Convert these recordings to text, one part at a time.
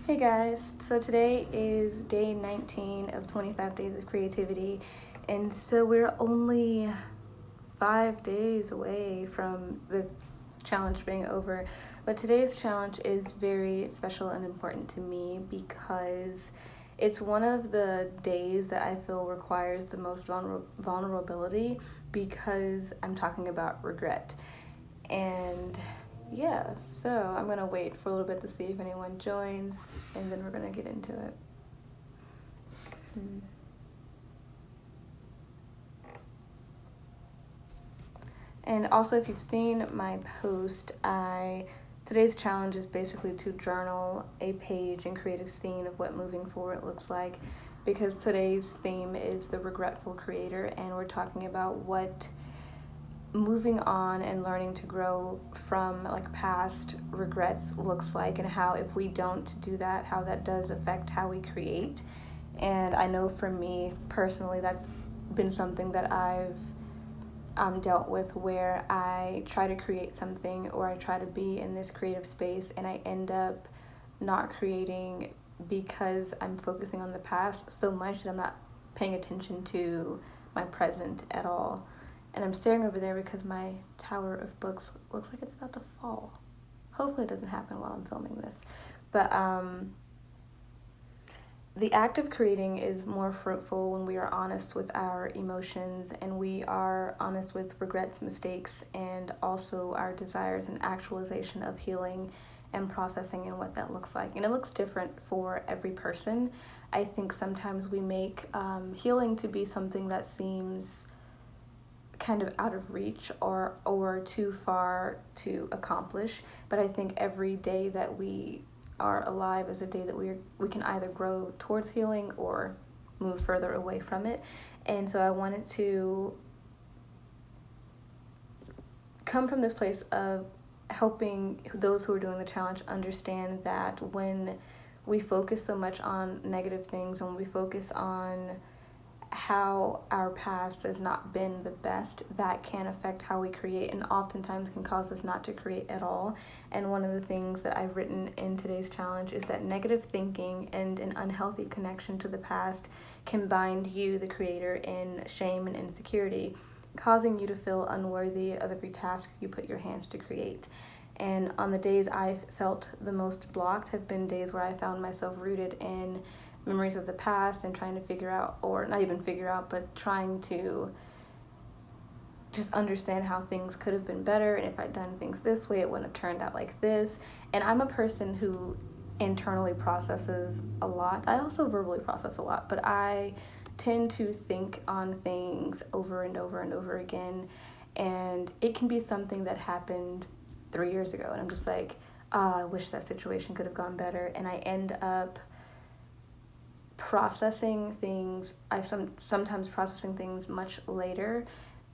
Hey guys, so today is day 19 of 25 days of creativity, and so we're only 5 days away from the challenge being over. But today's challenge is very special and important to me because it's one of the days that I feel requires the most vulnerability because I'm talking about regret. And yeah, so I'm gonna wait for a little bit to see if anyone joins, and then we're gonna get into it. And also, if you've seen my post, I today's challenge is basically to journal a page and create a scene of what moving forward looks like, because today's theme is the regretful creator, and we're talking about what moving on and learning to grow from like past regrets looks like, and how if we don't do that, how that does affect how we create. And I know for me personally, that's been something that I've dealt with, where I try to create something or I try to be in this creative space and I end up not creating because I'm focusing on the past so much that I'm not paying attention to my present at all. And I'm staring over there because my tower of books looks like it's about to fall. Hopefully it doesn't happen while I'm filming this. But the act of creating is more fruitful when we are honest with our emotions and we are honest with regrets, mistakes, and also our desires and actualization of healing and processing and what that looks like. And it looks different for every person. I think sometimes we make healing to be something that seems kind of out of reach or too far to accomplish. But I think every day that we are alive is a day that we can either grow towards healing or move further away from it. And so I wanted to come from this place of helping those who are doing the challenge understand that when we focus so much on negative things and when we focus on how our past has not been the best, that can affect how we create and oftentimes can cause us not to create at all. And one of the things that I've written in today's challenge is that negative thinking and an unhealthy connection to the past can bind you, the creator, in shame and insecurity, causing you to feel unworthy of every task you put your hands to create. And on the days I've felt the most blocked have been days where I found myself rooted in memories of the past and trying to figure out, or not even figure out, but trying to just understand how things could have been better, and if I'd done things this way it wouldn't have turned out like this. And I'm a person who internally processes a lot. I also verbally process a lot, but I tend to think on things over and over and over again, and it can be something that happened 3 years ago and I'm just like, I wish that situation could have gone better, and I end up processing things. Sometimes processing things much later,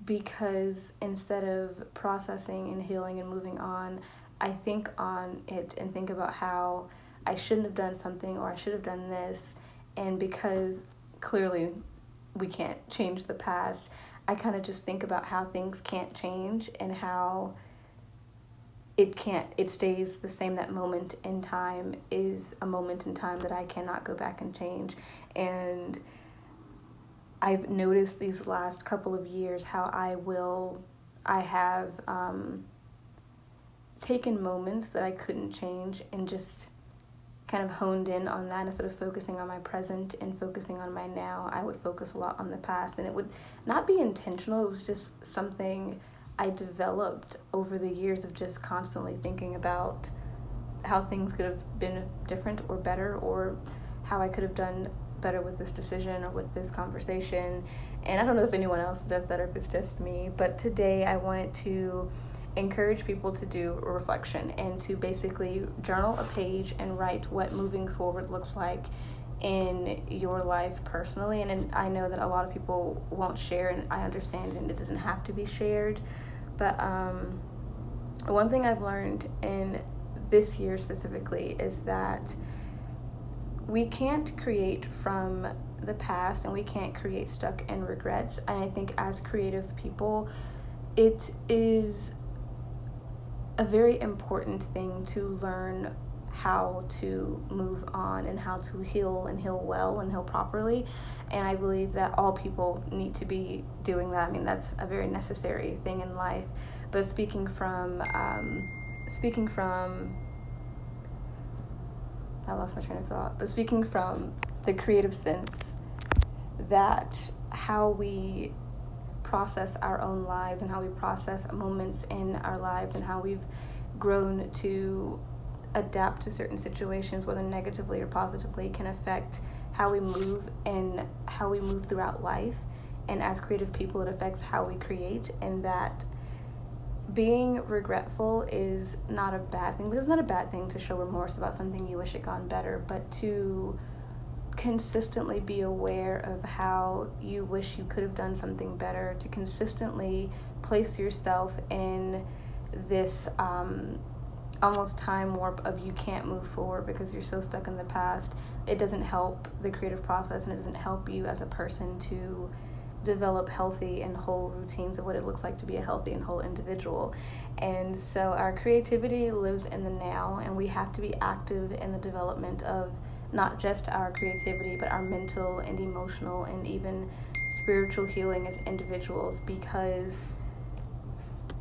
because instead of processing and healing and moving on, I think on it and think about how I shouldn't have done something or I should have done this. And because clearly we can't change the past, I kind of just think about how things can't change and how it stays the same. That moment in time is a moment in time that I cannot go back and change. And I've noticed these last couple of years how I have taken moments that I couldn't change and just kind of honed in on that. Instead of focusing on my present and focusing on my now, I would focus a lot on the past, and it would not be intentional. It was just something I developed over the years of just constantly thinking about how things could have been different or better, or how I could have done better with this decision or with this conversation. And I don't know if anyone else does that or if it's just me, but today I wanted to encourage people to do a reflection and to basically journal a page and write what moving forward looks like in your life personally. And I know that a lot of people won't share, and I understand, and it doesn't have to be shared. But one thing I've learned in this year specifically is that we can't create from the past and we can't create stuck in regrets. And I think as creative people, it is a very important thing to learn how to move on and how to heal and heal well and heal properly. And I believe that all people need to be doing that. I mean, that's a very necessary thing in life. But speaking from I lost my train of thought. But speaking from the creative sense, that how we process our own lives and how we process moments in our lives and how we've grown to adapt to certain situations, whether negatively or positively, can affect how we move and how we move throughout life. And as creative people, it affects how we create, and that being regretful is not a bad thing, because it's not a bad thing to show remorse about something you wish had gone better, but to consistently be aware of how you wish you could have done something better, to consistently place yourself in this almost time warp of you can't move forward because you're so stuck in the past. It doesn't help the creative process, and it doesn't help you as a person to develop healthy and whole routines of what it looks like to be a healthy and whole individual. And so our creativity lives in the now, and we have to be active in the development of not just our creativity, but our mental and emotional and even spiritual healing as individuals, because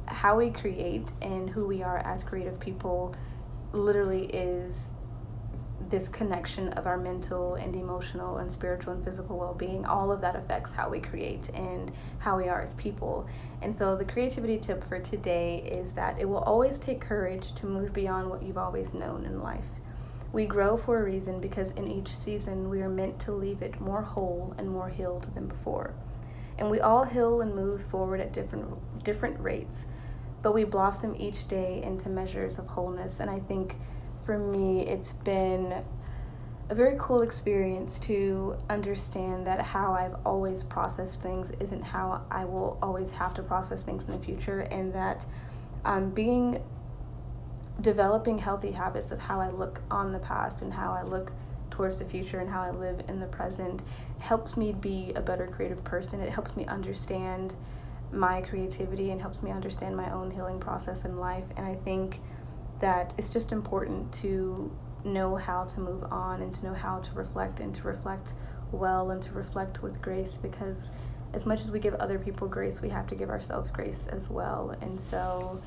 how we create and who we are as creative people literally is this connection of our mental and emotional and spiritual and physical well-being. All of that affects how we create and how we are as people. And so the creativity tip for today is that it will always take courage to move beyond what you've always known in life. We grow for a reason, because in each season we are meant to leave it more whole and more healed than before. And we all heal and move forward at different rates, but we blossom each day into measures of wholeness. And I think for me, it's been a very cool experience to understand that how I've always processed things isn't how I will always have to process things in the future, and that developing healthy habits of how I look on the past and how I look towards the future and how I live in the present helps me be a better creative person. It helps me understand my creativity and helps me understand my own healing process in life. And I think that it's just important to know how to move on and to know how to reflect, and to reflect well and to reflect with grace, because as much as we give other people grace, we have to give ourselves grace as well. And so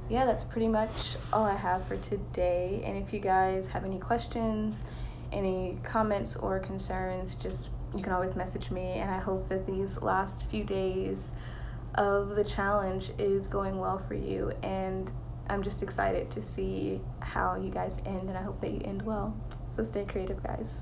yeah, that's pretty much all I have for today. And if you guys have any questions, any comments or concerns, you can always message me. And I hope that these last few days of the challenge is going well for you. And I'm just excited to see how you guys end, and I hope that you end well. So stay creative, guys.